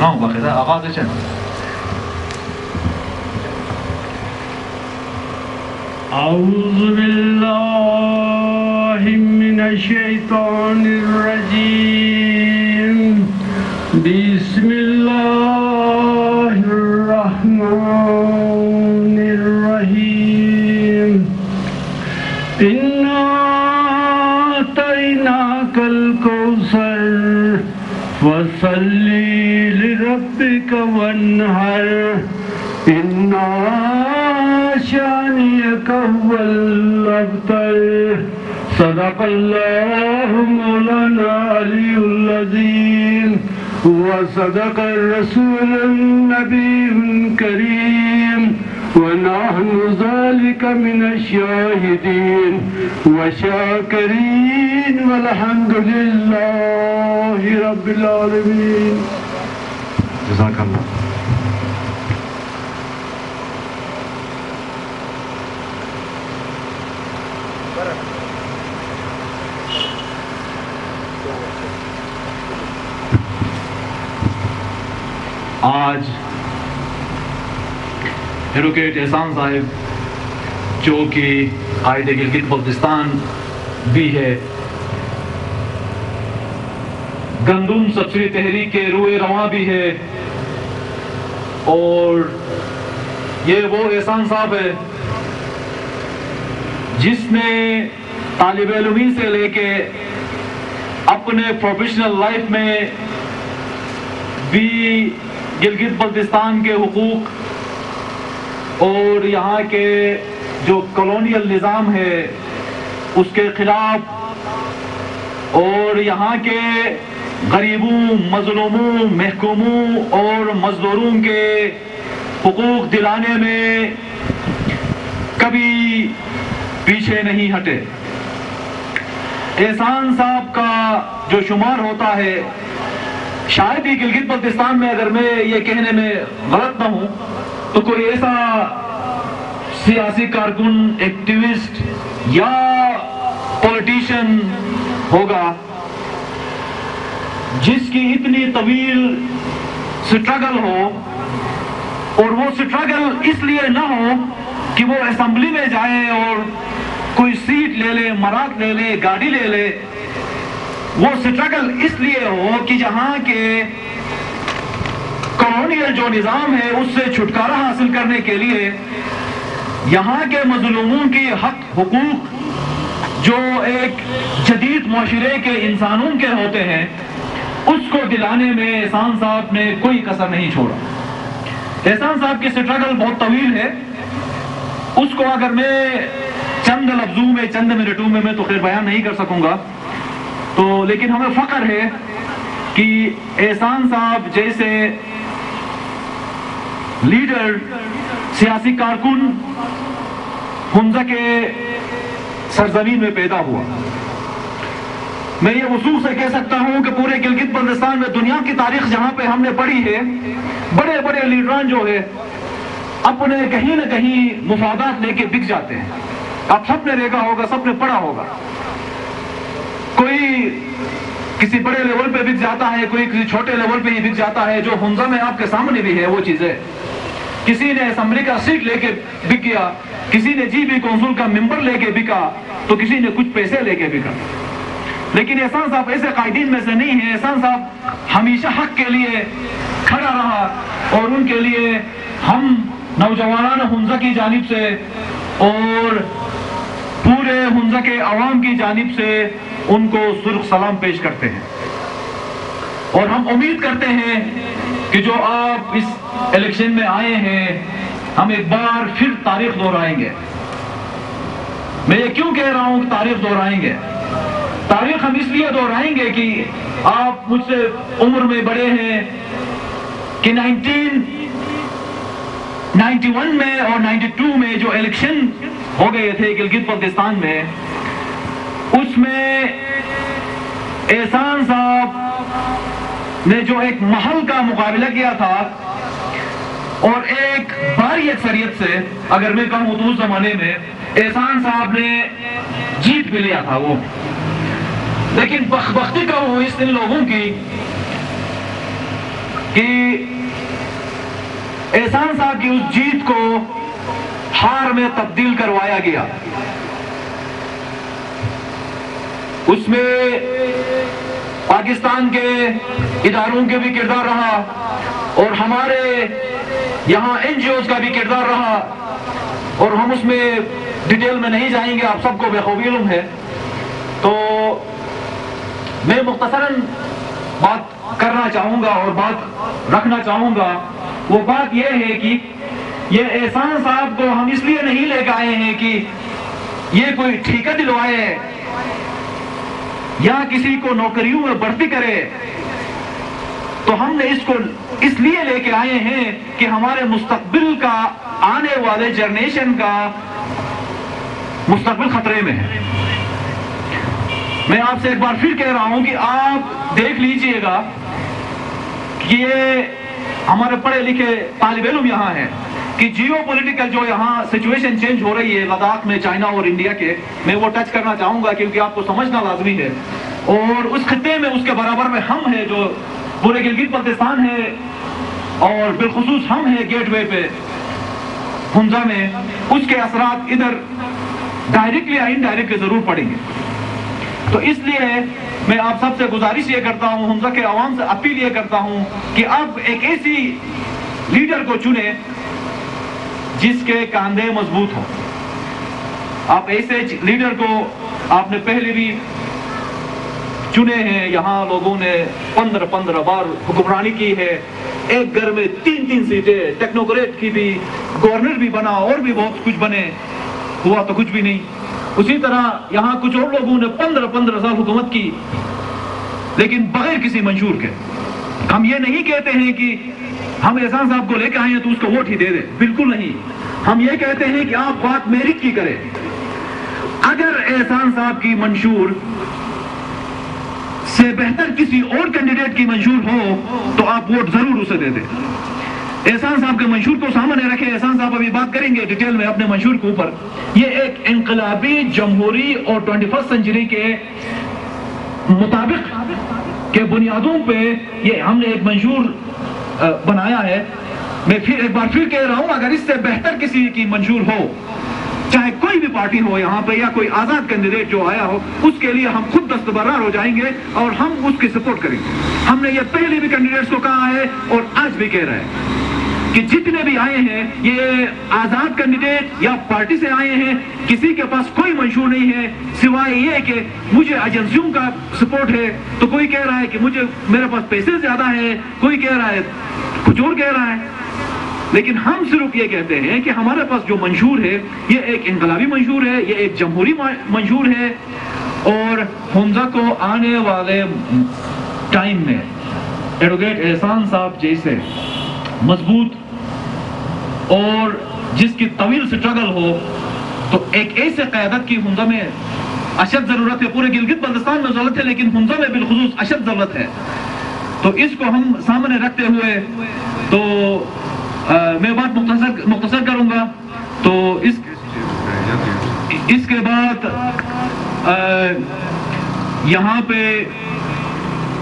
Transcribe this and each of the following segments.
سناؤں باقاعدہ آغاز ہے چند. اعوذ باللہ من الشیطان الرجیم بسم اللہ الرحمن الرحیم اِنَّا أَعْطَيْنَاكَ الْكَوْثَرَ فَصَلِّ لِرَبِّكَ وَانْحَرْ إِنَّ شَانِئَكَ هُوَ الْأَبْتَرُ صدق اللہ مولانا علی العظیم وصدق الرسول النبی الکریم ونحن ذلك من الشاہدین وشاکرین والحمد للہ رب العالمین. جزاک اللہ. آج ایڈوکیٹ احسان صاحب جو کہ قائد گلگت بلتستان بھی ہے، گندم سبسڈی تحریک کے روئے رواں بھی ہے، اور یہ وہ احسان صاحب ہے جس نے طالب علمی سے لے کے اپنے پروفیشنل لائف میں بھی گلگت بلتستان کے حقوق اور یہاں کے جو کالونیل نظام ہے اس کے خلاف اور یہاں کے غریبوں، مظلوموں، محکوموں اور مزدوروں کے حقوق دلانے میں کبھی پیچھے نہیں ہٹے. احسان صاحب کا جو شمار ہوتا ہے، شاید ہی گلگت بلتستان میں، اگر میں یہ کہنے میں غلط نہ ہوں تو کوئی ایسا سیاسی کارکن، ایکٹیوسٹ یا پولیٹیشین ہوگا جس کی اتنی طویل سٹرگل ہو، اور وہ سٹرگل اس لیے نہ ہو کہ وہ اسمبلی میں جائے اور کوئی سیٹ لے لے، مراد لے لے، گاڑی لے لے. وہ سٹرگل اس لیے ہو کہ جہاں کے کالونیل جو نظام ہے اس سے چھٹکارا حاصل کرنے کے لیے یہاں کے مظلوموں کی حق حقوق جو ایک جدید معاشرے کے انسانوں کے ہوتے ہیں اس کو دلانے میں احسان صاحب نے کوئی کسر نہیں چھوڑا. احسان صاحب کی سٹرگل بہت طویل ہے، اس کو اگر میں چند لفظوں میں، چند منٹوں میں تو خیر بیان نہیں کر سکوں گا، تو لیکن ہمیں فخر ہے کہ احسان صاحب جیسے لیڈر، سیاسی کارکن حمزہ کے سرزمین میں پیدا ہوا. میں یہ وثوق سے کہہ سکتا ہوں کہ پورے گلگت بلتستان میں دنیا کی تاریخ جہاں پہ ہم نے پڑھی ہے، بڑے بڑے لیڈران جو ہے اپنے کہیں نہ کہیں مفادات لے کے بک جاتے ہیں. آپ سب نے دیکھا ہوگا، سب نے پڑھا ہوگا، کوئی کسی بڑے لیول پہ بک جاتا ہے، کوئی کسی چھوٹے لیول پہ ہی بک جاتا ہے. جو حمزہ میں آپ کے سامنے بھی ہے وہ چیزیں، کسی نے اسمبلی کا سیٹ لے کے بک گیا، کسی نے جی بی کونسل کا ممبر لے کے بکا، تو کسی نے کچھ پیسے لے کے بکا. لیکن احسان صاحب ایسے قائدین میں سے نہیں ہیں. احسان صاحب ہمیشہ حق کے لیے کھڑا رہا، اور ان کے لیے ہم نوجوانان حمزہ کی جانب سے اور پورے حمزہ کے عوام کی جانب سے ان کو سرخ سلام پیش کرتے ہیں. اور ہم امید کرتے ہیں کہ جو آپ اس الیکشن میں آئے ہیں ہم ایک بار پھر تاریخ دہرائیں گے. میں یہ کیوں کہہ رہا ہوں کہ تاریخ دہرائیں گے؟ تاریخ ہم اس لیے دہرائیں گے کہ آپ مجھ سے عمر میں بڑے ہیں کہ 1991 میں اور 92 میں جو الیکشن ہو گئے تھے گلگت بلتستان میں، اس میں احسان صاحب نے جو ایک محل کا مقابلہ کیا تھا اور ایک بھاری اکثریت سے، اگر میں کہوں تو اس زمانے میں احسان صاحب نے جیت بھی لیا تھا وہ. لیکن بختی کا وہ اس ان لوگوں کی کہ احسان صاحب کی اس جیت کو ہار میں تبدیل کروایا گیا. اس میں پاکستان کے اداروں کے بھی کردار رہا اور ہمارے یہاں این جی اوز کا بھی کردار رہا, اور ہم اس میں ڈیٹیل میں نہیں جائیں گے, آپ سب کو بخوبی علم ہے. تو میں مختصراً بات کرنا چاہوں گا اور بات رکھنا چاہوں گا. وہ بات یہ ہے کہ یہ احسان صاحب کو ہم اس لیے نہیں لے کے آئے ہیں کہ یہ کوئی ٹھیکہ دلوائے یا کسی کو نوکریوں میں بھرتی کرے. تو ہم نے اس کو اس لیے لے کے آئے ہیں کہ ہمارے مستقبل کا, آنے والے جنریشن کا مستقبل خطرے میں ہے. میں آپ سے ایک بار پھر کہہ رہا ہوں کہ آپ دیکھ لیجئے گا کہ یہ ہمارے پڑھے لکھے طالب علم یہاں ہیں کہ جیو پولیٹیکل جو یہاں سچویشن چینج ہو رہی ہے لداخ میں, چائنا اور انڈیا کے, میں وہ ٹچ کرنا چاہوں گا کیونکہ آپ کو سمجھنا لازمی ہے. اور اس خطے میں اس کے برابر میں ہم ہیں جو پورے گلگت بلتستان ہے, اور بالخصوص ہم ہیں گیٹ وے پہ حمزہ میں. اس کے اثرات ادھر ڈائریکٹلی یا انڈائریکٹلی ضرور پڑیں گے. تو اس لیے میں آپ سب سے گزارش یہ کرتا ہوں, حمزہ کے عوام سے اپیل یہ کرتا ہوں کہ اب ایک ایسی لیڈر کو چنے جس کے کاندھے مضبوط ہوں. آپ ایسے لیڈر کو آپ نے پہلے بھی چنے ہیں, یہاں لوگوں نے 15 بار حکمرانی کی ہے, ایک گھر میں 3 سیٹیں, ٹیکنوکریٹ کی بھی, گورنر بھی بنا, اور بھی بہت کچھ بنے, ہوا تو کچھ بھی نہیں. اسی طرح یہاں کچھ اور لوگوں نے 15 سال حکومت کی لیکن بغیر کسی منشور کے. ہم یہ نہیں کہتے ہیں کہ ہم احسان صاحب کو لے کے آئے ہیں تو اس کو ووٹ ہی دے دیں, بالکل نہیں. ہم یہ کہتے ہیں کہ آپ بات میرٹ کی کریں. اگر احسان صاحب کی منشور سے بہتر کسی اور کینڈیڈیٹ کی منشور ہو تو آپ ووٹ ضرور اسے دے دیں. احسان صاحب کے منشور کو سامنے رکھے. احسان صاحب ابھی بات کریں گے ڈیٹیل میں اپنے منشور کے اوپر. یہ ایک انقلابی, جمہوری اور 21 سنچری کے مطابق کے بنیادوں پہ یہ ہم نے ایک منشور بنایا ہے. میں پھر ایک بار پھر کہہ رہا ہوں, اگر اس سے بہتر کسی کی منشور ہو, چاہے کوئی بھی پارٹی ہو یہاں پہ یا کوئی آزاد کینڈیڈیٹ جو آیا ہو, اس کے لیے ہم خود دستبردار ہو جائیں گے اور ہم اس کی سپورٹ کریں گے. ہم نے یہ پہلے بھی کینڈیڈیٹس کو کہا ہے اور آج بھی کہہ رہے ہیں کہ جتنے بھی آئے ہیں یہ آزاد کینڈیڈیٹ یا پارٹی سے آئے ہیں, کسی کے پاس کوئی منشور نہیں ہے سوائے یہ کہ مجھے ایجنسیوں کا سپورٹ ہے. تو کوئی کہہ رہا ہے کہ میرے پاس پیسے زیادہ ہیں, کوئی کہہ رہا ہے کچھ اور کہہ رہا ہے. لیکن ہم صرف یہ کہتے ہیں کہ ہمارے پاس جو منشور ہے یہ ایک انقلابی منشور ہے, یہ ایک جمہوری منشور ہے, اور حمزہ کو آنے والے ٹائم میں ایڈوکیٹ احسان صاحب جیسے مضبوط اور جس کی طویل سٹرگل ہو, تو ایک ایسے قیادت کی حمزہ میں اشد ضرورت ہے. پورے گلگت بلتستان میں ضرورت ہے لیکن حمزہ میں بالخصوص اشد ضرورت ہے. تو اس کو ہم سامنے رکھتے ہوئے تو میں بات مختصر کروں گا. تو اس کے بعد یہاں پہ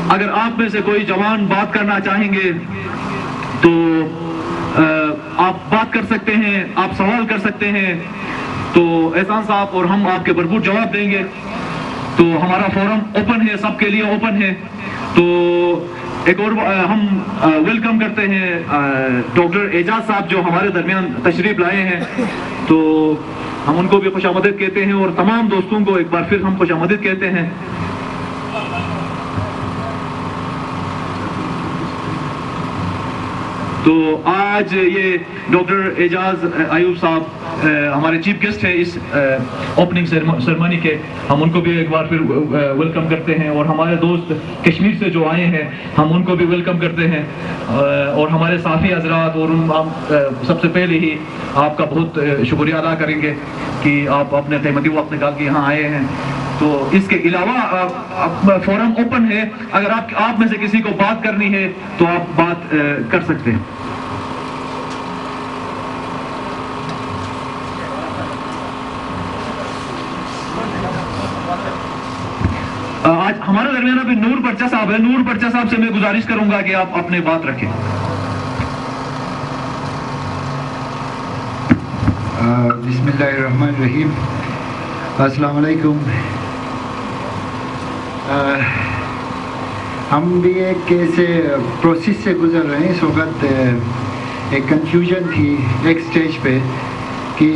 اگر آپ میں سے کوئی جوان بات کرنا چاہیں گے تو آپ بات کر سکتے ہیں, آپ سوال کر سکتے ہیں. تو احسان صاحب اور ہم آپ کے بھرپور جواب دیں گے. تو ہمارا فورم اوپن ہے, سب کے لیے اوپن ہے. تو ایک اور ہم ویلکم کرتے ہیں ڈاکٹر اعجاز صاحب جو ہمارے درمیان تشریف لائے ہیں. تو ہم ان کو بھی خوش آمدید کہتے ہیں اور تمام دوستوں کو ایک بار پھر ہم خوش آمدید کہتے ہیں. تو آج یہ ڈاکٹر اعجاز ایوب صاحب ہمارے چیف گیسٹ ہیں اس اوپننگ سیرمنی کے. ہم ان کو بھی ایک بار پھر ویلکم کرتے ہیں, اور ہمارے دوست کشمیر سے جو آئے ہیں ہم ان کو بھی ویلکم کرتے ہیں. اور ہمارے صافی حضرات, اور ہم سب سے پہلے ہی آپ کا بہت شکریہ ادا کریں گے کہ آپ اپنے قیمتی وقت نکال کے یہاں آئے ہیں. تو اس کے علاوہ فورم اوپن ہے, اگر آپ میں سے کسی کو بات کرنی ہے تو آپ بات کر سکتے ہیں. آج ہمارے درمیان ابھی نور پرچہ صاحب ہے. نور پرچہ صاحب سے میں گزارش کروں گا کہ آپ اپنے بات رکھیں. بسم اللہ الرحمن الرحیم. السلام علیکم. ہم بھی ایک ایسے پروسیس سے گزر رہے ہیں. اس وقت ایک کنفیوژن تھی ایک سٹیج پہ کہ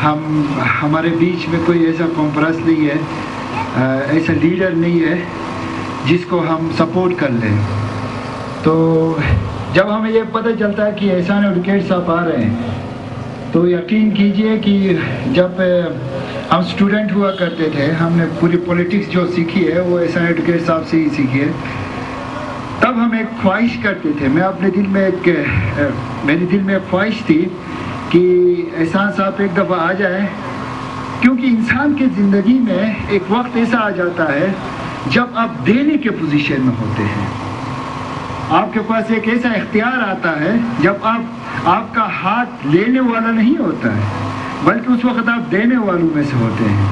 ہمارے بیچ میں کوئی ایسا کمپرس نہیں ہے, ایسا لیڈر نہیں ہے جس کو ہم سپورٹ کر لیں. تو جب ہمیں یہ پتہ چلتا ہے کہ احسان ایڈوکیٹ صاحب آ رہے ہیں تو یقین کیجئے کہ جب ہم اسٹوڈنٹ ہوا کرتے تھے, ہم نے پوری پولیٹکس جو سیکھی ہے وہ احسان ایڈوکیٹ صاحب سے ہی سیکھی ہے. تب ہم ایک خواہش کرتے تھے, میرے دل میں ایک خواہش تھی کہ احسان صاحب ایک دفعہ آ جائے, کیونکہ انسان کے زندگی میں ایک وقت ایسا آ جاتا ہے جب آپ دینے کے پوزیشن میں ہوتے ہیں. آپ کے پاس ایک ایسا اختیار آتا ہے جب آپ کا ہاتھ لینے والا نہیں ہوتا ہے بلکہ اس وقت آپ دینے والوں میں سے ہوتے ہیں.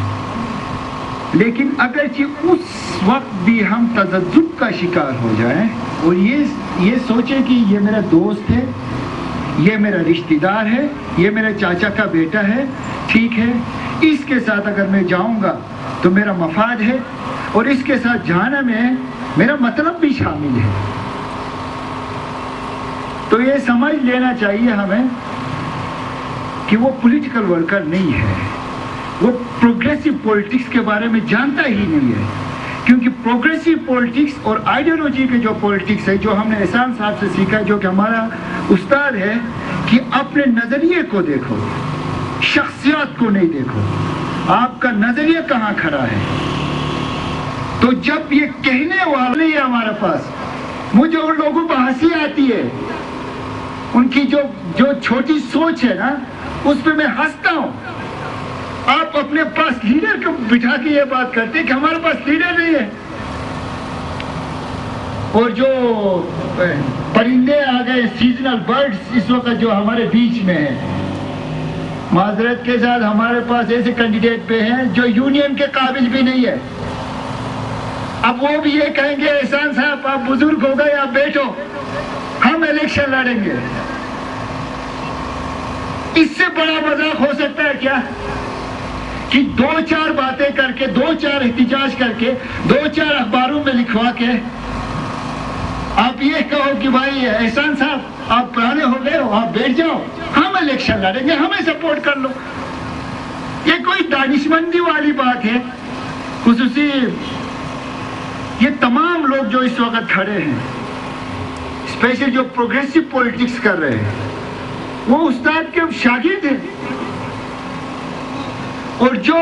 لیکن اگرچہ اس وقت بھی ہم تذبذب کا شکار ہو جائیں اور یہ سوچیں کہ یہ میرا دوست ہے, یہ میرا رشتہ دار ہے, یہ میرے چاچا کا بیٹا ہے, ٹھیک ہے, اس کے ساتھ اگر میں جاؤں گا تو میرا مفاد ہے اور اس کے ساتھ جانا میں میرا مطلب بھی شامل ہے. تو یہ سمجھ لینا چاہیے ہمیں کہ وہ پولیٹیکل ورکر نہیں ہے, وہ پروگریسو پولیٹکس کے بارے میں جانتا ہی نہیں ہے. کیونکہ پروگریسو پولیٹکس اور آئیڈیالوجی کے جو پولیٹکس ہے جو ہم نے احسان صاحب سے سیکھا ہے, جو کہ ہمارا استاد ہے, کہ اپنے نظریے کو دیکھو, شخصیات کو نہیں دیکھو, آپ کا نظریہ کہاں کھڑا ہے. تو جب یہ کہنے والا نہیں ہے ہمارے پاس, مجھے ان لوگوں کو ہنسی آتی ہے, ان کی جو چھوٹی سوچ ہے نا اس پہ میں ہنستا ہوں. آپ اپنے پاس لیڈر کو بٹھا کے یہ بات کرتے ہیں کہ ہمارے پاس لیڈر نہیں ہے. اور جو پرندے آ گئے سیزنل برڈز اس وقت جو ہمارے بیچ میں ہیں, معذرت کے ساتھ ہمارے پاس ایسے کینڈیڈیٹ پہ ہیں جو یونین کے قابل بھی نہیں ہے. اب وہ بھی یہ کہیں گے احسان صاحب آپ بزرگ ہو گئے, آپ بیٹھو, ہم الیکشن لڑیں گے. اس سے بڑا مذاق ہو سکتا ہے کیا کہ 2-4 باتیں کر کے, 2-4 احتجاج کر کے, 2-4 اخباروں میں لکھوا کے آپ یہ کہو کہ بھائی احسان صاحب آپ پرانے ہو گئے ہو, آپ بیٹھ جاؤ, ہم الیکشن لڑیں گے, ہمیں سپورٹ کر لو. یہ کوئی دانشمندی والی بات ہے. خصوصی یہ تمام لوگ جو اس وقت کھڑے ہیں, اسپیشل جو پروگریسو پولیٹکس کر رہے ہیں, وہ استاد کے شاگرد ہیں, اور جو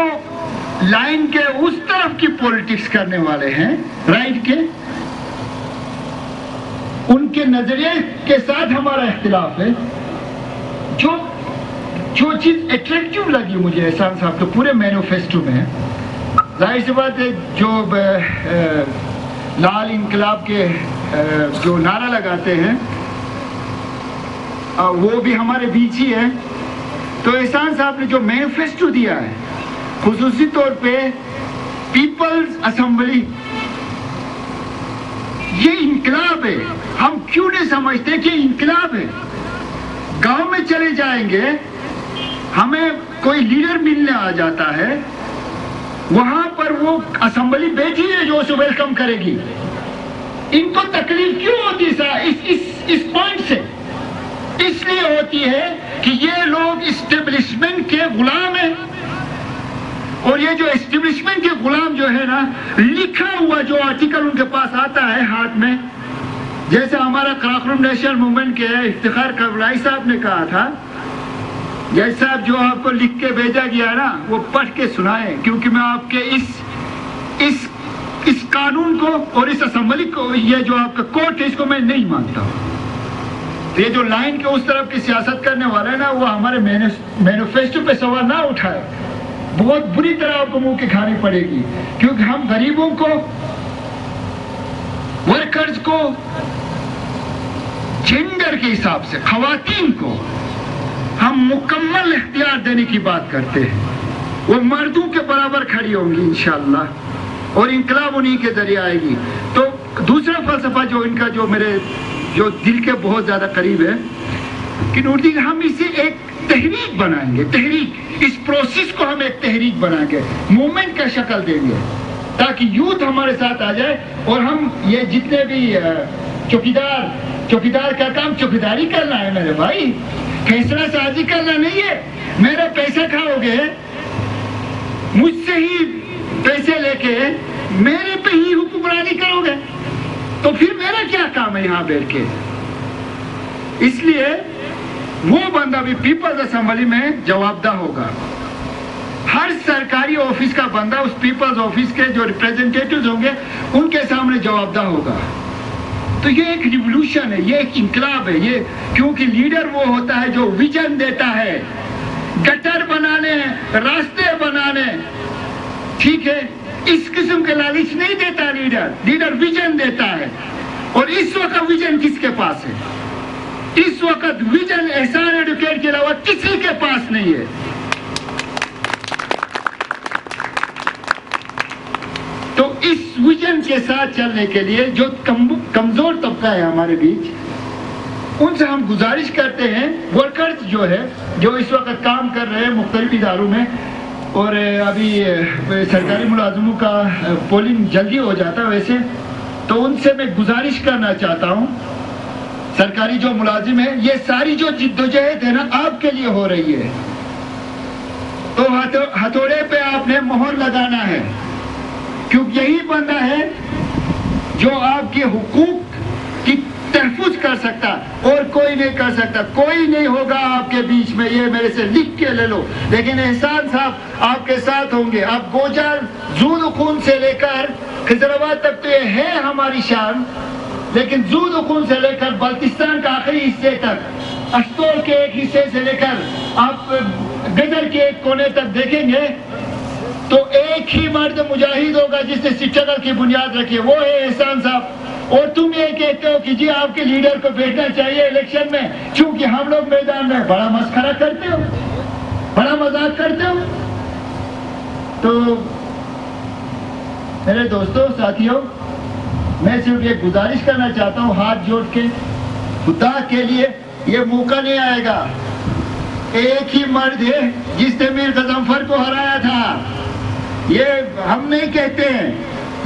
لائن کے اس طرف کی پولیٹکس کرنے والے ہیں رائٹ کے, ان کے نظریے کے ساتھ ہمارا اختلاف ہے. جو چیز اٹریکٹیو لگی مجھے احسان صاحب کے پورے مینیفیسٹو میں, ظاہر سی بات ہے جو لال انقلاب کے جو نعرہ لگاتے ہیں وہ بھی ہمارے بیچ ہی ہے. تو احسان صاحب نے جو مینیفیسٹو دیا ہے, خصوصی طور پہ پیپلز اسمبلی, یہ انقلاب ہے. ہم کیوں نہیں سمجھتے کہ انقلاب ہے؟ گاؤں میں چلے جائیں گے, ہمیں کوئی لیڈر ملنے آ جاتا ہے, وہاں پر وہ اسمبلی بیٹھی ہے جو اسے ویلکم کرے گی. ان کو تکلیف کیوں ہوتی ہے اس پوائنٹ سے؟ اس لیے ہوتی ہے کہ یہ لوگ اسٹیبلشمنٹ کے غلام ہیں, اور یہ جو اسٹیبلشمنٹ کے غلام جو ہے نا, لکھا ہوا جو آرٹیکل ان کے پاس آتا ہے ہاتھ میں, جیسے ہمارا کراکرم نیشنل موومنٹ کے افتخار کربلائی صاحب نے کہا تھا, جج صاحب جو آپ کو لکھ کے بھیجا گیا نا وہ پڑھ کے سنائیں, کیونکہ میں آپ کے اس قانون کو اور اس اسمبلی کو, یہ جو آپ کا کورٹ ہے, اس کو میں نہیں مانتا ہوں. یہ جو لائن کے اس طرف کی سیاست کرنے والے ہیں نا, وہ ہمارے مینیفیسٹو پہ سوال نہ اٹھائے, بہت بری طرح آپ کو منہ کی کھانی پڑے گی. کیونکہ ہم غریبوں کو, ورکرز کو, جینڈر کے حساب سے خواتین کو ہم مکمل اختیار دینے کی بات کرتے ہیں. وہ مردوں کے برابر کھڑی ہوں گی انشاءاللہ. اور انقلاب انہی کے ذریعے آئے گی. تو دوسرا فلسفہ جو ان کا جو میرے جو دل کے بہت زیادہ قریب ہے کہ نورالدین ہم اسے ایک تحریک بنائیں گے, تحریک, اس پروسیس کو ہم ایک تحریک بنائیں گے, موومنٹ کا شکل دیں گے تاکہ یوتھ ہمارے ساتھ آ جائے اور ہم یہ جتنے بھی چوکیدار کا کام چوکیداری کرنا ہے میرے بھائی, فیصلہ سازی کرنا نہیں ہے. میرا پیسہ کھاؤ گے, مجھ سے ہی پیسے لے کے میرے پہ ہی حکمرانی کرو گے تو پھر میرا کیا کام ہے یہاں بیٹھ کے. اس لیے وہ بندہ بھی پیپلز اسمبلی میں جواب دہ ہوگا. ہر سرکاری آفس کا بندہ اس پیپلز آفس کے جو ریپریزنٹیٹیوز ہوں گے ان کے سامنے جواب دہ ہوگا. تو یہ ایک ریولوشن ہے, یہ ایک انقلاب ہے یہ, کیونکہ لیڈر وہ ہوتا ہے جو ویژن دیتا ہے, گٹر بنانے, راستے بنانے, ٹھیک ہے, اس قسم کے لالچ نہیں دیتا لیڈر ویژن دیتا ہے. اور اس وقت ویژن کس کے پاس ہے؟ اس وقت ویژن احسان ایڈوکیٹ کے علاوہ کسی کے پاس نہیں ہے. تو اس ویژن کے ساتھ چلنے کے لیے جو کمزور طبقہ ہے ہمارے بیچ, ان سے ہم گزارش کرتے ہیں, ورکرز جو ہے جو اس وقت کام کر رہے ہیں مختلف اداروں میں, اور ابھی سرکاری ملازموں کا پولنگ جلدی ہو جاتا ہے ویسے, تو ان سے میں گزارش کرنا چاہتا ہوں, سرکاری جو ملازم ہے, یہ ساری جو جدوجہد ہے نا آپ کے لیے ہو رہی ہے, تو ہتھوڑے پہ آپ نے مہر لگانا ہے, کیونکہ یہی بندہ ہے جو آپ کے حقوق کی تحفظ کر سکتا, اور کوئی نہیں کر سکتا. کوئی نہیں ہوگا آپ کے بیچ میں, یہ میرے سے لکھ کے لے لو. لیکن احسان صاحب آپ کے ساتھ ہوں گے. آپ گوجر زود خون سے لے کر خضرآباد تک تو یہ ہے ہماری شان, لیکن زود خون سے لے کر بلتستان کا آخری حصے تک, اشتول کے ایک حصے سے لے کر آپ گدر کے ایک کونے تک دیکھیں گے تو ایک ہی مرد مجاہد ہوگا جس نے اسٹرگل کی بنیاد رکھی ہے, وہ ہے احسان صاحب. اور تم یہ کہتے ہو کہ جی آپ کے لیڈر کو بیٹھنا چاہیے الیکشن میں, چونکہ ہم لوگ میدان میں بڑا مسخرہ کرتے ہو, بڑا مذاق کرتے ہو. تو میرے دوستوں ساتھیوں, میں صرف یہ گزارش کرنا چاہتا ہوں ہاتھ جوڑ کے, خدا کے لیے یہ موقع نہیں آئے گا. ایک ہی مرد ہے جس نے میر غضنفر کو ہرایا تھا, یہ ہم نہیں کہتے ہیں,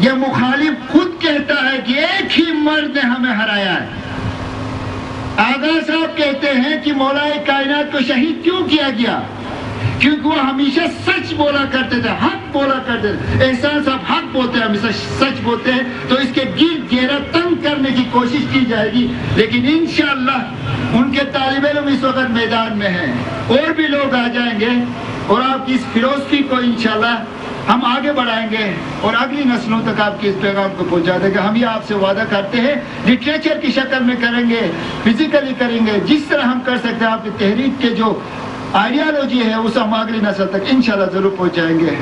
یہ مخالف خود کہتا ہے کہ ایک ہی مرد نے ہمیں ہرایا ہے. آغا صاحب کہتے ہیں کہ مولا کائنات کو شہید کیوں کیا گیا, کیونکہ وہ ہمیشہ سچ بولا کرتے تھے, حق بولا کرتے تھے. احسان صاحب حق بولتے ہیں, ہمیشہ سچ بولتے ہیں, تو اس کے گرد گھیرا تنگ کرنے کی کوشش کی جائے گی. لیکن انشاءاللہ ان کے طالب علم اس وقت میدان میں ہیں, اور بھی لوگ آ جائیں گے, اور آپ کی اس فلسفی کو انشاءاللہ ہم آگے بڑھائیں گے اور اگلی نسلوں تک آپ کے اس پیغام کو پہنچا دیں گے. ہم یہ آپ سے وعدہ کرتے ہیں, لٹریچر کی شکل میں کریں گے, فزیکلی کریں گے, جس طرح ہم کر سکتے ہیں. آپ کی تحریک کے جو آئیڈیالوجی ہے اس ہم اگلی نسل تک انشاءاللہ ضرور پہنچائیں گے.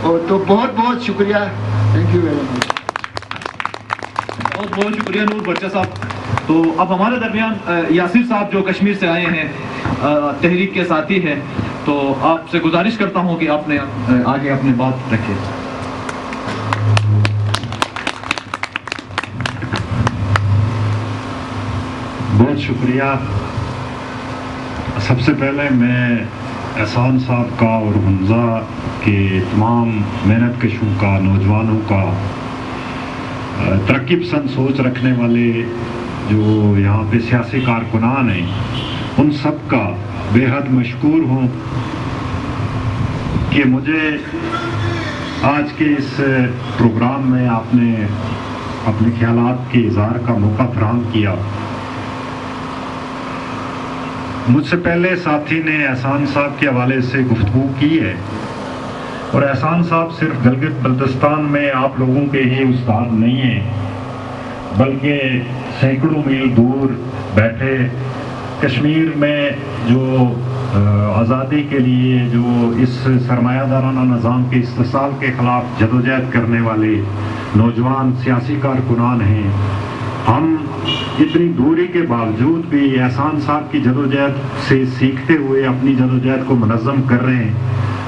اور تو بہت بہت شکریہ, تھینک یو ویری مچ. بہت بہت شکریہ نور بچہ صاحب. تو اب ہمارے درمیان یاسر صاحب جو کشمیر سے آئے ہیں, تحریک کے ساتھی ہیں, تو آپ سے گزارش کرتا ہوں کہ آپ نے آگے اپنی بات رکھے. بہت شکریہ. سب سے پہلے میں احسان صاحب کا اور حمزہ کے تمام محنت کشوں کا, نوجوانوں کا, ترقی پسند سوچ رکھنے والے جو یہاں پہ سیاسی کارکنان ہیں, ان سب کا بے حد مشکور ہوں کہ مجھے آج کے اس پروگرام میں آپ نے اپنے خیالات کے اظہار کا موقع فراہم کیا. مجھ سے پہلے ساتھی نے احسان صاحب کے حوالے سے گفتگو کی ہے, اور احسان صاحب صرف گلگت بلتستان میں آپ لوگوں کے ہی استاد نہیں ہیں, بلکہ سینکڑوں میل دور بیٹھے کشمیر میں جو آزادی کے لیے, جو اس سرمایہ دارانہ نظام کے استحصال کے خلاف جدوجہد کرنے والے نوجوان سیاسی کارکنان ہیں. ہم اتنی دوری کے باوجود بھی احسان صاحب کی جدوجہد سے سیکھتے ہوئے اپنی جدوجہد کو منظم کر رہے ہیں,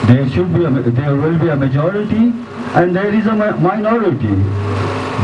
there will be a majority and there is a minority।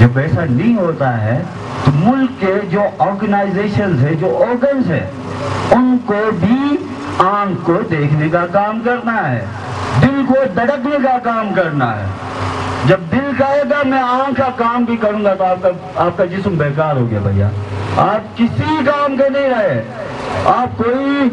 جب ایسا نہیں ہوتا ہے تو ملک کے جو آرگنائزیشنز ہیں، جو آرگنز ہیں، ان کو بھی آنکھ کو دیکھنے کا کام کرنا ہے، دل کو دھڑکنے کا کام کرنا ہے۔ جب دل کہے گا میں آنکھ کا کام بھی کروں گا تو آپ کا جسم بیکار ہو گیا بھیا، آپ کسی کام کے نہیں رہے۔ آپ کوئی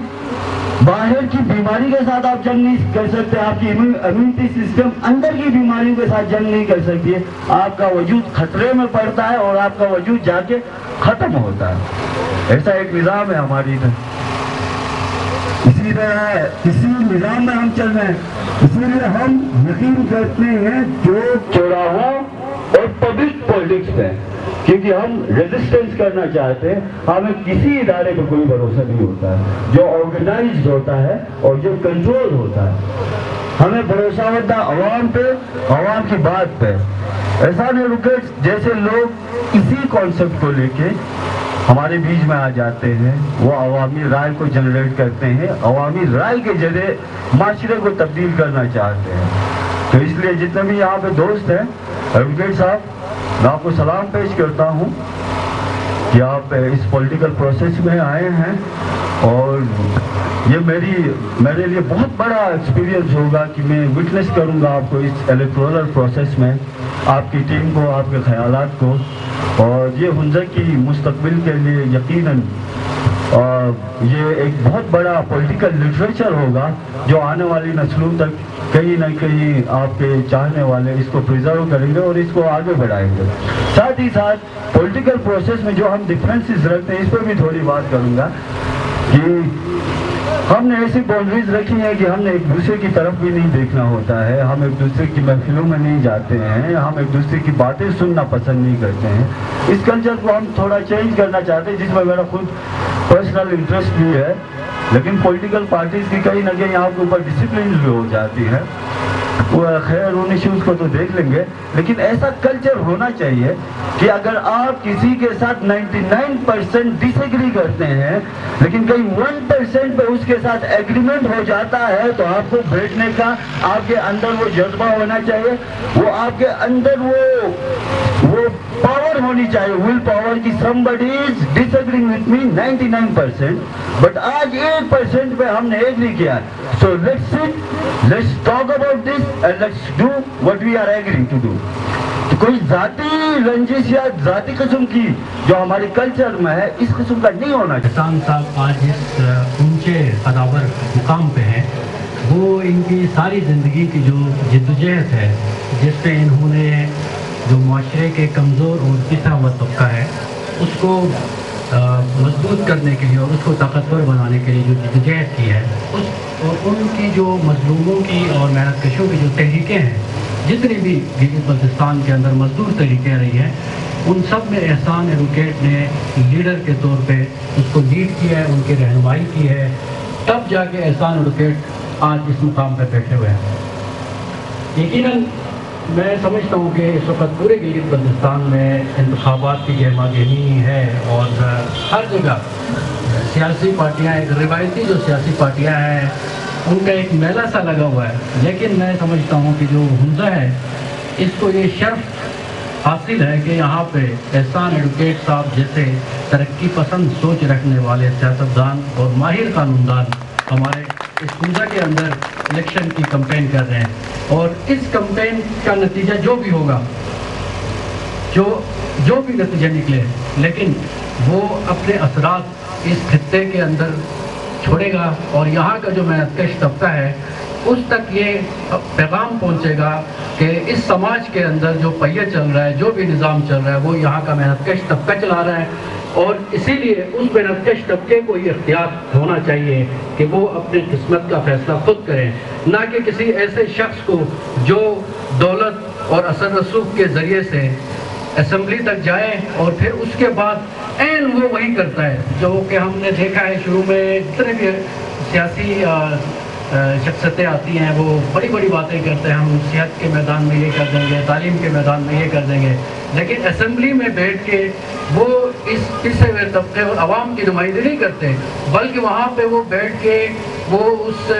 باہر کی بیماری کے ساتھ آپ جنگ نہیں کر سکتے، آپ کی امیونٹی سسٹم اندر کی بیماریوں کے ساتھ جنگ نہیں کر سکتی ہے، آپ کا وجود خطرے میں پڑتا ہے اور آپ کا وجود جا کے ختم ہوتا ہے۔ ایسا ایک نظام ہے ہماری طرف، اسی طرح کسی نظام میں ہم چل رہے ہیں، اسی لیے ہم یقین کرتے ہیں جو چوراہوں اور پبلک پالیٹکس میں، کیونکہ ہم ریزسٹنس کرنا چاہتے ہیں، ہمیں کسی ادارے پہ کوئی بھروسہ نہیں ہوتا ہے جو آرگنائزڈ ہوتا ہے اور جو کنٹرول ہوتا ہے۔ ہمیں بھروسہ ہوتا ہے عوام پہ، عوام کی بات پہ۔ احسان ایڈوکیٹس جیسے لوگ اسی کانسیپٹ کو لے کے ہمارے بیچ میں آ جاتے ہیں، وہ عوامی رائے کو جنریٹ کرتے ہیں، عوامی رائے کے ذریعے معاشرے کو تبدیل کرنا چاہتے ہیں۔ تو اس لیے جتنے بھی یہاں پہ دوست ہیں، ایڈوکیٹ صاحب، میں آپ کو سلام پیش کرتا ہوں کہ آپ اس پولیٹیکل پروسیس میں آئے ہیں، اور یہ میرے لیے بہت بڑا ایکسپیرینس ہوگا کہ میں وٹنس کروں گا آپ کو اس الیکٹورل پروسیس میں، آپ کی ٹیم کو، آپ کے خیالات کو، اور یہ حنزہ کی مستقبل کے لیے یقیناً یہ ایک بہت بڑا پولیٹیکل لٹریچر ہوگا جو آنے والی نسلوں تک کہیں نہ کہیں آپ کے چاہنے والے اس کو پریزرو کریں گے اور اس کو آگے بڑھائیں گے۔ ساتھ ہی ساتھ پولیٹیکل پروسیس میں جو ہم ڈفرینسز رکھتے ہیں، اس پر بھی تھوڑی بات کروں گا کہ ہم نے ایسی باؤنڈریز رکھی ہیں کہ ہم نے ایک دوسرے کی طرف بھی نہیں دیکھنا ہوتا ہے، ہم ایک دوسرے کی محفلوں میں نہیں جاتے ہیں، ہم ایک دوسرے کی باتیں سننا پسند نہیں کرتے ہیں۔ اس کلچر کو ہم تھوڑا چینج کرنا چاہتے ہیں، جس میں میرا خود پرسنل انٹرسٹ بھی ہے، لیکن پولیٹیکل پارٹیز کی کہیں نہ کہیں آپ کے اوپر ڈسپلن بھی ہو جاتی ہے، وہ خیر ان ایشوز کو تو دیکھ لیں گے، لیکن ایسا کلچر ہونا چاہیے کہ اگر آپ کسی کے ساتھ 99% ڈس ایگری کرتے ہیں لیکن کہیں 1% پہ اس کے ساتھ ایگریمنٹ ہو جاتا ہے، تو آپ کو بیٹھنے کا آپ کے اندر وہ جذبہ ہونا چاہیے، وہ آپ کے اندر وہ پاور ہونی چاہیے، ول پاور کی somebody is disagreeing with me 99%، but آج 1% پہ ہم نے ایگری کیا ہے، so let's sit, let's talk about this and let's do what we are agreeing to do۔ تو کوئی ذاتی رنجش یا ذاتی قسم کی جو ہمارے کلچر میں ہے، اس قسم کا نہیں ہونا چاہیے۔ احسان صاحب آج اس اونچے قداور مقام پہ ہیں، وہ ان کی ساری زندگی کی جو جدوجہد ہے، جس پہ انہوں نے جو معاشرے کے کمزور اور پسا ہوا طبقہ ہے اس کو مضبوط کرنے کے لیے اور اس کو طاقتور بنانے کے لیے جو جدوجہد کی ہے، اور ان کی جو مظلوموں کی اور محنت کشوں کی جو تحریکیں ہیں، جتنی بھی گلگت بلتستان کے اندر مزدور تحریکیں رہی ہیں، ان سب میں احسان ایڈوکیٹ نے لیڈر کے طور پہ اس کو لیڈ کیا ہے، ان کی رہنمائی کی ہے، تب جا کے احسان ایڈوکیٹ آج اس مقام پہ بیٹھے ہوئے ہیں۔ یقیناً میں سمجھتا ہوں کہ اس وقت پورے گلگت بلتستان میں انتخابات کی گہما گہمی ہے، اور ہر جگہ سیاسی پارٹیاں، ایک روایتی جو سیاسی پارٹیاں ہیں ان کا ایک میلہ سا لگا ہوا ہے، لیکن میں سمجھتا ہوں کہ جو حنزہ ہے اس کو یہ شرف حاصل ہے کہ یہاں پہ احسان ایڈوکیٹ صاحب جیسے ترقی پسند سوچ رکھنے والے سیاستدان اور ماہر قانوندان ہمارے اس حنزہ کے اندر الیکشن کی کمپین کر رہے ہیں، اور اس کمپین کا نتیجہ جو بھی ہوگا، جو بھی نتیجہ نکلے، لیکن وہ اپنے اثرات اس خطے کے اندر چھوڑے گا، اور یہاں کا جو محنت کش طبقہ ہے اس تک یہ پیغام پہنچے گا کہ اس سماج کے اندر جو پہیہ چل رہا ہے، جو بھی نظام چل رہا ہے، وہ یہاں کا محنت کش طبقہ چلا رہا ہے، اور اسی لیے اس محنت کش طبقے کو یہ اختیار ہونا چاہیے کہ وہ اپنی قسمت کا فیصلہ خود کریں، نہ کہ کسی ایسے شخص کو جو دولت اور اثر رسوخ کے ذریعے سے اسمبلی تک جائے اور پھر اس کے بعد این وہ وہی کرتا ہے جو کہ ہم نے دیکھا ہے شروع میں جتنے بھی سیاسی شخصیتیں آتی ہیں وہ بڑی بڑی باتیں کرتے ہیں، ہم صحت کے میدان میں یہ کر دیں گے، تعلیم کے میدان میں یہ کر دیں گے، لیکن اسمبلی میں بیٹھ کے وہ اس پسے ہوئے طبقے اور عوام کی نمائندگی نہیں کرتے، بلکہ وہاں پہ وہ بیٹھ کے وہ اس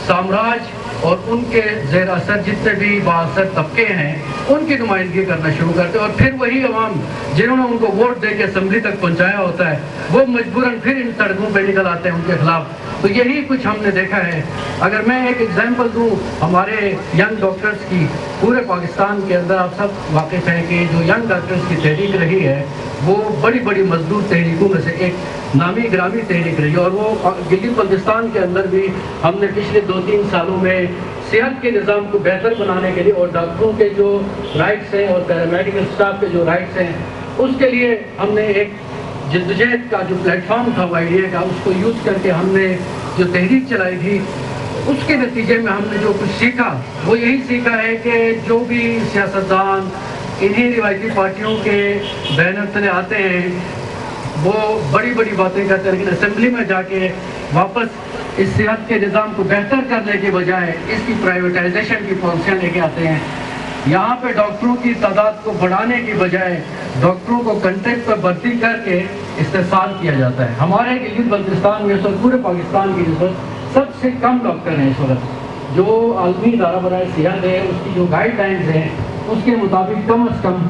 سامراج اور ان کے زیر اثر جتنے بھی بااثر طبقے ہیں ان کی نمائندگی کرنا شروع کرتے ہیں، اور پھر وہی عوام جنہوں نے ان کو ووٹ دے کے اسمبلی تک پہنچایا ہوتا ہے وہ مجبوراً پھر ان سڑکوں پہ نکل آتے ہیں ان کے خلاف. تو یہی کچھ ہم نے دیکھا ہے. اگر میں ایک ایگزامپل دوں ہمارے ینگ ڈاکٹرز کی، پورے پاکستان کے اندر آپ سب واقف ہیں کہ جو ینگ ڈاکٹرز کی تحریک رہی ہے وہ بڑی بڑی مزدور تحریکوں میں سے ایک نامی گرامی تحریک رہی ہے، اور وہ گلگت بلتستان کے اندر بھی ہم نے پچھلے 2-3 سالوں میں صحت کے نظام کو بہتر بنانے کے لیے اور ڈاکٹروں کے جو رائٹس ہیں اور پیرامیڈیکل اسٹاف کے جو رائٹس ہیں اس کے لیے ہم نے ایک جدوجہد کا جو پلیٹ فارم تھا آئیڈیا کا اس کو یوز کر کے ہم نے جو تحریک چلائی تھی، اس کے نتیجے میں ہم نے جو کچھ سیکھا وہ یہی سیکھا ہے کہ جو بھی سیاستدان انہی روایتی پارٹیوں کے بینر تلے آتے ہیں وہ بڑی بڑی باتیں کرتے ہیں، لیکن اسمبلی میں جا کے واپس اس صحت کے نظام کو بہتر کرنے کے بجائے اس کی پرائیویٹائزیشن کی پالیسیاں لے کے آتے ہیں. یہاں پہ ڈاکٹروں کی تعداد کو بڑھانے کی بجائے ڈاکٹروں کو کنٹریکٹ پر بھرتی کر کے استحصال کیا جاتا ہے. ہمارے گلگت بلتستان میں اس وقت پورے پاکستان کی نسبت سب سے کم ڈاکٹر ہیں اس وقت. جو عالمی ادارہ برائے صحت ہے اس کی جو گائیڈ لائنز ہیں اس کے مطابق کم از کم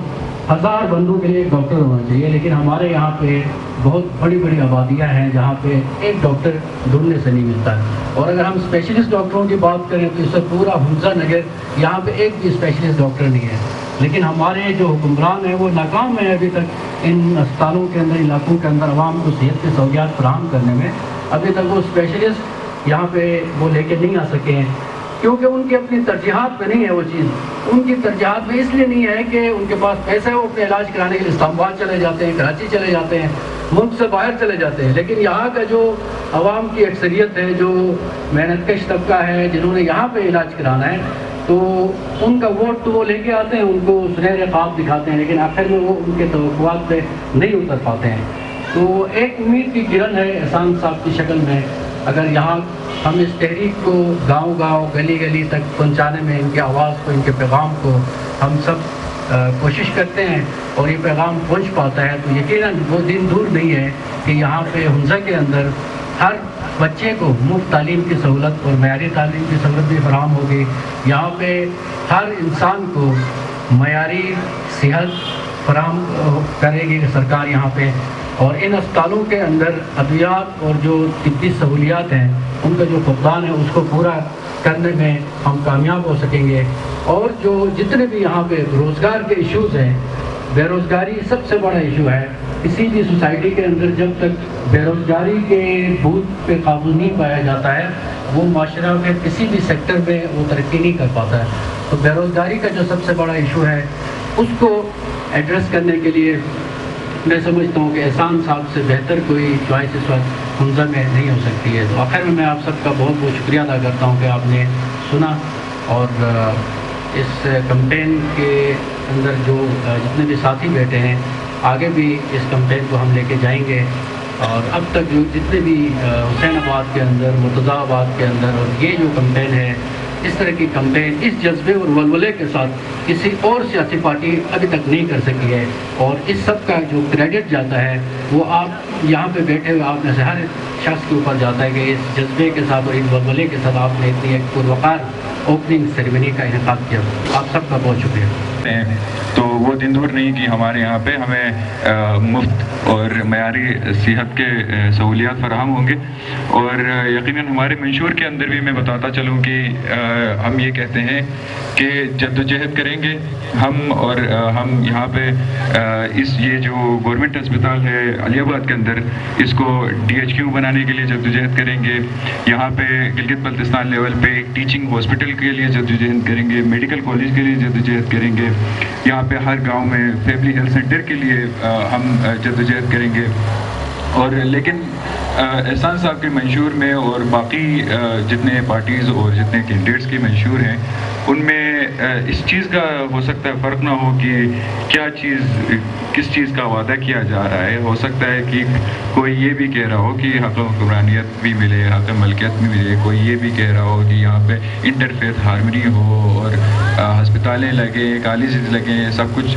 1000 بندوں کے لیے ایک ڈاکٹر ہونا چاہیے، لیکن ہمارے یہاں پہ بہت بڑی بڑی آبادیاں ہیں جہاں پہ ایک ڈاکٹر ڈھونڈنے سے نہیں ملتا ہے. اور اگر ہم اسپیشلسٹ ڈاکٹروں کی بات کریں تو اس سے پورا حمزہ نگر یہاں پہ ایک بھی اسپیشلسٹ ڈاکٹر نہیں ہے. لیکن ہمارے جو حکمران ہیں وہ ناکام ہیں ابھی تک ان اسپتالوں کے اندر، علاقوں کے اندر عوام کو صحت کی سہولیات فراہم کرنے میں. ابھی تک وہ اسپیشلسٹ یہاں پہ وہ لے کے نہیں آ سکے ہیں کیونکہ ان کی اپنی ترجیحات پہ نہیں ہے وہ چیز. ان کی ترجیحات میں اس لیے نہیں ہے کہ ان کے پاس پیسہ ہے، وہ اپنے علاج کرانے کے لیے اسلام آباد چلے جاتے ہیں، کراچی چلے جاتے ہیں، ملک سے باہر چلے جاتے ہیں. لیکن یہاں کا جو عوام کی اکثریت ہے، جو محنت کش طبقہ ہے، جنہوں نے یہاں پہ علاج کرانا ہے، تو ان کا ووٹ تو وہ لے کے آتے ہیں، ان کو سنہرے خواب دکھاتے ہیں، لیکن آخر میں وہ ان کے توقعات پہ نہیں اتر پاتے ہیں. تو ایک امید کی کرن ہے احسان صاحب کی شکل میں. اگر یہاں ہم اس تحریک کو گاؤں گاؤں گلی گلی تک پہنچانے میں، ان کی آواز کو، ان کے پیغام کو ہم سب کوشش کرتے ہیں اور یہ پیغام پہنچ پاتا ہے، تو یقیناً وہ دن دور نہیں ہے کہ یہاں پہ حمزہ کے اندر ہر بچے کو مفت تعلیم کی سہولت اور معیاری تعلیم کی سہولت بھی فراہم ہوگی. یہاں پہ ہر انسان کو معیاری صحت فراہم کرے گی سرکار یہاں پہ. اور ان اسپتالوں کے اندر ادویات اور جو طبی سہولیات ہیں ان کا جو فقدان ہے اس کو پورا کرنے میں ہم کامیاب ہو سکیں گے. اور جو جتنے بھی یہاں پہ روزگار کے ایشوز ہیں، بے روزگاری سب سے بڑا ایشو ہے. کسی بھی سوسائٹی کے اندر جب تک بے روزگاری کے بھوت پہ قابو نہیں پایا جاتا ہے وہ معاشرہ میں کسی بھی سیکٹر میں وہ ترقی نہیں کر پاتا ہے. تو بے روزگاری کا جو سب سے بڑا ایشو ہے اس کو ایڈریس کرنے کے لیے میں سمجھتا ہوں کہ احسان صاحب سے بہتر کوئی چوائس اس وقت حمزہ میں نہیں ہو سکتی ہے. تو آخر میں آپ سب کا بہت بہت شکریہ ادا کرتا ہوں کہ آپ نے سنا اور اس کمپین کے اندر جو جتنے بھی ساتھی بیٹھے ہیں آگے بھی اس کمپین کو ہم لے کے جائیں گے. اور اب تک جو جتنے بھی حسین آباد کے اندر، مرتضیٰ آباد کے اندر، اور یہ جو کمپین ہے اس طرح کی کمپین اس جذبے اور ولولے کے ساتھ کسی اور سیاسی پارٹی ابھی تک نہیں کر سکی ہے. اور اس سب کا جو کریڈٹ جاتا ہے وہ آپ یہاں پہ بیٹھے ہوئے آپ میں سے ہر شخص کے اوپر جاتا ہے کہ اس جذبے کے ساتھ اور اس ولولے کے ساتھ آپ نے اتنی ایک پروقار اوپننگ سیریمنی کا انعقاد کیا. آپ سب کا بہت شکریہ. تو وہ دن دور نہیں کہ ہمارے یہاں پہ ہمیں مفت اور معیاری صحت کے سہولیات فراہم ہوں گے. اور یقیناً ہمارے منشور کے اندر بھی میں بتاتا چلوں کہ ہم یہ کہتے ہیں کہ جدوجہد کریں گے ہم، اور ہم یہاں پہ یہ جو گورنمنٹ ہسپتال ہے علی آباد کے اندر اس کو DHQ بنانے کے لیے جدوجہد کریں گے. یہاں پہ گلگت بلتستان لیول پہ ایک ٹیچنگ ہاسپٹل کے لیے جدوجہد کریں گے، میڈیکل کالج کے لیے جدوجہد کریں گے. یہاں پہ ہر گاؤں میں فیملی ہیلتھ سینٹر کے لیے ہم جدوجہد کریں گے. اور لیکن احسان صاحب کے منشور میں اور باقی جتنے پارٹیز اور جتنے کینڈیڈیٹس کے منشور ہیں ان میں اس چیز کا ہو سکتا ہے فرق نہ ہو کہ کیا چیز کس چیز کا وعدہ کیا جا رہا ہے. ہو سکتا ہے کہ کوئی یہ بھی کہہ رہا ہو کہ حق حکمرانیت بھی ملے، حق ملکیت بھی ملے، کوئی یہ بھی کہہ رہا ہو کہ یہاں پہ انٹر فیتھ ہارمنی ہو اور ہسپتالیں لگیں، کالجز لگیں، سب کچھ.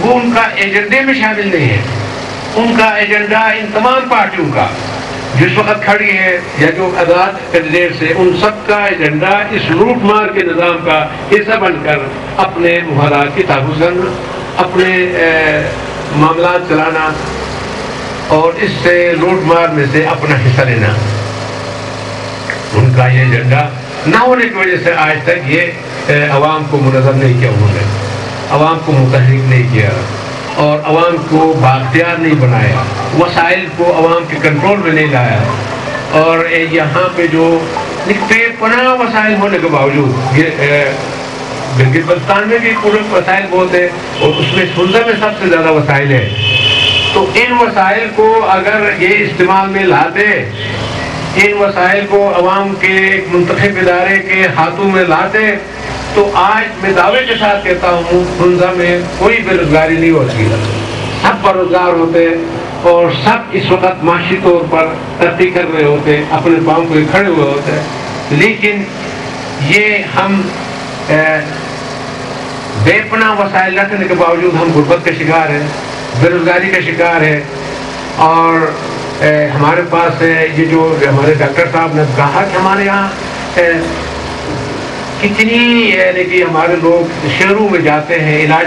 وہ ان کا ایجنڈے میں شامل نہیں ہے. ان کا ایجنڈا ان تمام پارٹیوں کا جس وقت کھڑی ہے یا جو آزاد کینڈیڈیٹس ہیں ان سب کا ایجنڈا اس لوٹ مار کے نظام کا حصہ بن کر اپنے مفادات کی تحفظ کرنا, اپنے معاملات چلانا اور اس سے لوٹ مار میں سے اپنا حصہ لینا. ان کا یہ ایجنڈا نہ ہونے کی وجہ سے آج تک یہ عوام کو منظم نہیں کیا, انہوں نے عوام کو متحرک نہیں کیا اور عوام کو بااختیار نہیں بنایا, وسائل کو عوام کے کنٹرول میں نہیں لایا. اور یہاں پہ جو بے پناہ وسائل ہونے کے باوجود گلگت بلتستان میں بھی پورے وسائل بہت ہیں اور اس میں سنزا میں سب سے زیادہ وسائل ہیں. تو ان وسائل کو اگر یہ استعمال میں لاتے, ان وسائل کو عوام کے ایک منتخب ادارے کے ہاتھوں میں لاتے, تو آج میں دعوے کے ساتھ کہتا ہوں سنزا میں کوئی بے روزگاری نہیں ہوتی, سب پر روزگار ہوتے اور سب اس وقت معاشی طور پر ترقی کر رہے ہوتے, اپنے پاؤں پہ کھڑے ہوئے ہوتے. لیکن یہ ہم بے پناہ وسائل رکھنے کے باوجود ہم غربت کا شکار ہیں, بے روزگاری کا شکار ہے. اور ہمارے پاس یہ جو ہمارے ڈاکٹر صاحب نے کہا کہ ہمارے یہاں کتنی یعنی کہ ہمارے لوگ شہروں میں جاتے ہیں علاج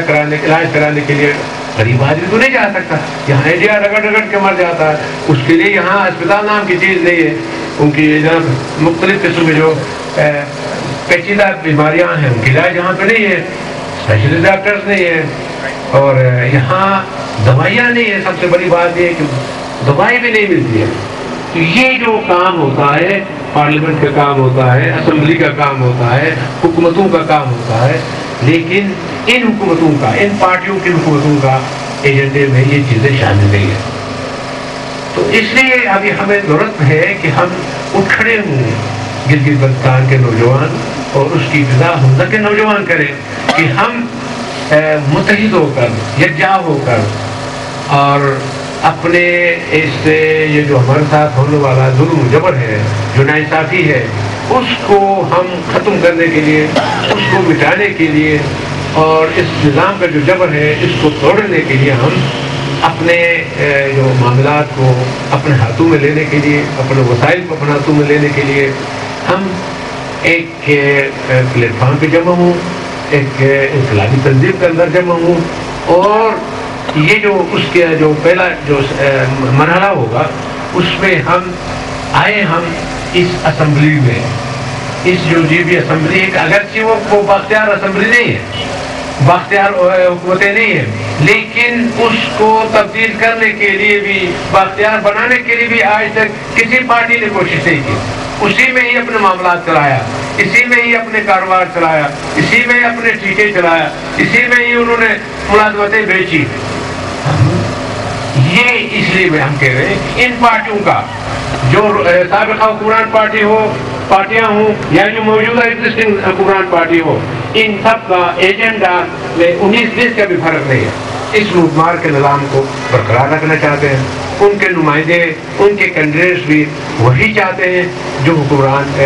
کرانے کے لیے. غریب آدمی تو نہیں جا سکتا, یہاں ایڈیا رگڑ رگڑ کے مر جاتا ہے. اس کے لیے یہاں اسپتال نام کی چیز نہیں ہے. ان کی مختلف قسم میں جو پیچیدہ بیماریاں ہیں ان کی علاج یہاں پہ نہیں ہے, اسپیشلسٹ ڈاکٹرز نہیں ہے, اور یہاں دوائیاں نہیں ہیں. سب سے بڑی بات یہ ہے کہ دوائی بھی نہیں ملتی ہے. تو یہ جو کام ہوتا ہے پارلیمنٹ کا کام ہوتا ہے, اسمبلی کا کام ہوتا ہے, حکومتوں کا کام ہوتا ہے, لیکن ان حکومتوں کا, ان پارٹیوں کی حکومتوں کا ایجنڈے میں یہ چیزیں شامل نہیں ہیں. تو اس لیے ابھی ہمیں ضرورت ہے کہ ہم اٹھ کھڑے ہوں, گلگت بلتستان کے نوجوان اور اس کی فضا حمزہ کے نوجوان کریں کہ ہم متحد ہو کر, یکجا ہو کر اور اپنے اس یہ جو ہمارے ساتھ ہونے والا ظلم و جبر ہے, جو ناانصافی ہے, اس کو ہم ختم کرنے کے لیے, اس کو مٹانے کے لیے اور اس نظام کا جو جبر ہے اس کو توڑنے کے لیے ہم اپنے جو معاملات کو اپنے ہاتھوں میں لینے کے لیے, اپنے وسائل کو اپنے ہاتھوں میں لینے کے لیے ہم ایک پلیٹ فارم پہ جمع ہوں, ایک انقلابی تنظیم کے اندر جمع ہوں, اور یہ جو اس کے جو پہلا جو مرحلہ ہوگا اس میں ہم آئے, ہم اس اسمبلی میں, اس جو جی بی اسمبلی, اگرچہ وہ بااختیار اسمبلی نہیں ہے, بااختیار حکومتیں نہیں ہیں, لیکن اس کو تبدیل کرنے کے لیے بھی, بااختیار بنانے کے لیے بھی آج تک کسی پارٹی نے کوشش نہیں کی. اسی میں ہی اپنے معاملات چلایا, اسی میں ہی اپنے کاروبار چلایا, اسی میں ہی اپنے ٹھیکے چلایا, اسی میں ہی انہوں نے ملازمتیں بیچی. یہ اس لیے میں ہم کہہ رہے ہیں کہ ان پارٹیوں کا جو سابقہ حکمران پارٹیاں ہوں یا جو موجودہ ایگزسٹنگ حکمران پارٹی ہو, ان سب کا ایجنڈا میں 19-20 کا بھی فرق نہیں ہے. اس لوٹ مار کے نظام کو برقرار رکھنا چاہتے ہیں. ان کے نمائندے, ان کے کینڈیڈیٹس بھی وہی چاہتے ہیں جو حکمران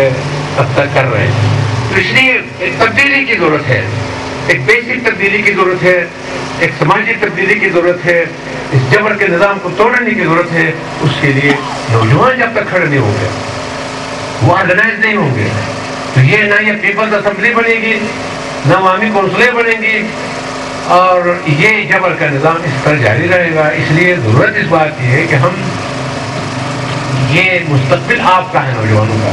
اب تک کر رہے ہیں. تو اس لیے ایک تبدیلی کی ضرورت ہے, ایک بیسک تبدیلی کی ضرورت ہے, ایک سماجی تبدیلی کی ضرورت ہے, اس جبر کے نظام کو توڑنے کی ضرورت ہے. اس کے لیے نوجوان جب تک کھڑے نہیں ہوں گے, وہ آرگنائز نہیں ہوں گے, تو یہ نہ یہ پیپلز اسمبلی بنے گی, نہ عوامی کونسلیں بنیں گی, اور یہ جبر کا نظام اس طرح جاری رہے گا. اس لیے ضرورت اس بات کی ہے کہ ہم, یہ مستقبل آپ کا ہے نوجوانوں کا,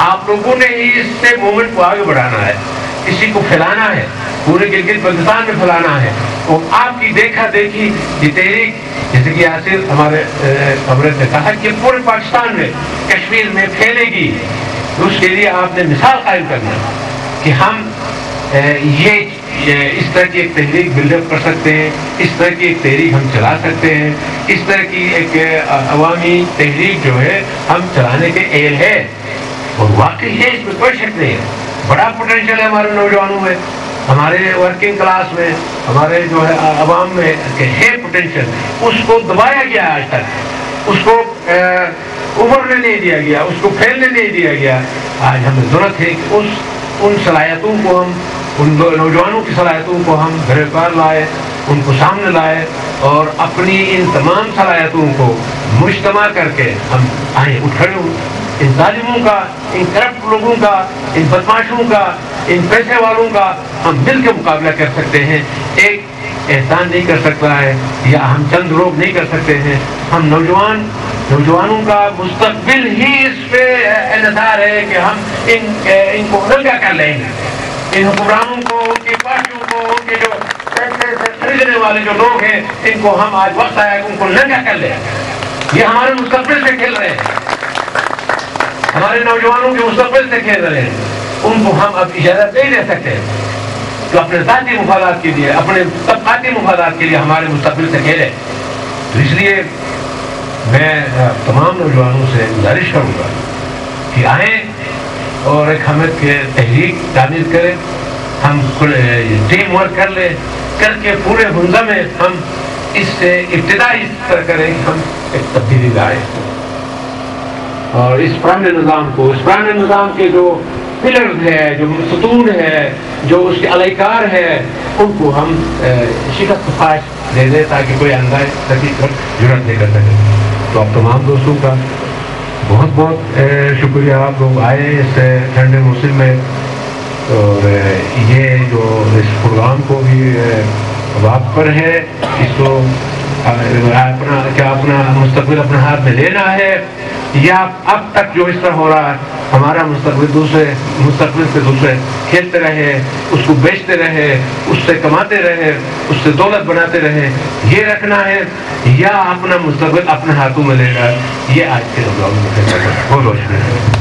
آپ لوگوں نے ہی اس سے موومنٹ کو آگے بڑھانا ہے, اسی کو پھیلانا ہے, پورے گلگت بلتستان میں پھیلانا ہے. اور آپ کی دیکھا دیکھی یہ تحریک, جیسے کہ یاسر ہمارے امرت نے کہا کہ پورے پاکستان میں, کشمیر میں پھیلے گی. اس کے لیے آپ نے مثال قائم کرنا کہ ہم یہ اس طرح کی ایک تحریک بلڈ اپ کر سکتے ہیں, اس طرح کی ایک تحریک ہم چلا سکتے ہیں, اس طرح کی ایک عوامی تحریک جو ہے ہم چلانے کے اہل ہے. اور واقعی ہے, اس میں کوئی شک نہیں ہے. بڑا پوٹینشیل ہے ہمارے نوجوانوں میں, ہمارے ورکنگ کلاس میں, ہمارے جو ہے عوام میں ہے پوٹینشیل. اس کو دبایا گیا آج تک, اس کو ابھرنے نہیں دیا گیا, اس کو پھیلنے نہیں دیا گیا. آج ہمیں ضرورت ہے کہ ان صلاحیتوں کو ہم ان نوجوانوں کی صلاحیتوں کو ہم گرفتار لائے، ان کو سامنے لائے اور اپنی ان تمام صلاحیتوں کو مجتمع کر کے ہم آئیں، اٹھ کھڑے ہوں۔ ان ظالموں کا، ان کرپٹ لوگوں کا، ان بدماشوں کا، ان پیسے والوں کا ہم مل کے مقابلہ کر سکتے ہیں۔ ایک احسان نہیں کر سکتا ہے یا ہم چند لوگ نہیں کر سکتے ہیں۔ ہم نوجوانوں کا مستقبل ہی اس پہ انحصار ہے کہ ہم ان کو ننگا کر لیں گے، ان حکمرانوں کو، ان کی پارٹیوں کو، ان کے جو پیسے سے خریدنے والے جو لوگ ہیں، ان کو ہم آج وقت آیا کہ ان کو ننگا کر لیں۔ یہ ہمارے مستقبل سے کھیل رہے ہیں، ہمارے نوجوانوں کے مستقبل سے کھیل رہے ہیں۔ ان کو ہم اب اجازت نہیں دے سکتے تو اپنے ذاتی مفادات کے لیے، اپنے طبقاتی مفادات کے لیے ہمارے مستقبل سے کھیلے۔ تو اس لیے میں تمام نوجوانوں سے گزارش کروں گا کہ آئیں اور ایک ہم تحریک تعمیر کریں، ہم ٹیم ورک کر لیں، کر کے پورے ہنزا میں ہم اس سے ابتدا اس طرح کریں کہ ہم ایک تبدیلی لائیں اور اس پرانے نظام کے جو پلرز ہے، جو ستون ہے، جو اس کے علیکار ہے، ان کو ہم شکست فاش دے دیں تاکہ کوئی انداز تحقیق کر جرات نہیں کر سکے۔ تو آپ تمام دوستوں کا بہت بہت شکریہ، آپ لوگ آئے اس ٹھنڈے موسم میں، اور یہ جو اس پروگرام کو بھی وقت پر ہے، اس کو اپنا مستقبل اپنے ہاتھ میں لینا ہے، یا اب تک جو اس طرح ہو رہا ہے ہمارا مستقبل سے دوسرے کھیلتے رہے، اس کو بیچتے رہے، اس سے کماتے رہے، اس سے دولت بناتے رہے، یہ رکھنا ہے یا اپنا مستقبل اپنے ہاتھوں میں لینا ہے، یہ آج کے نوجوانوں کو بہت روشن ہے۔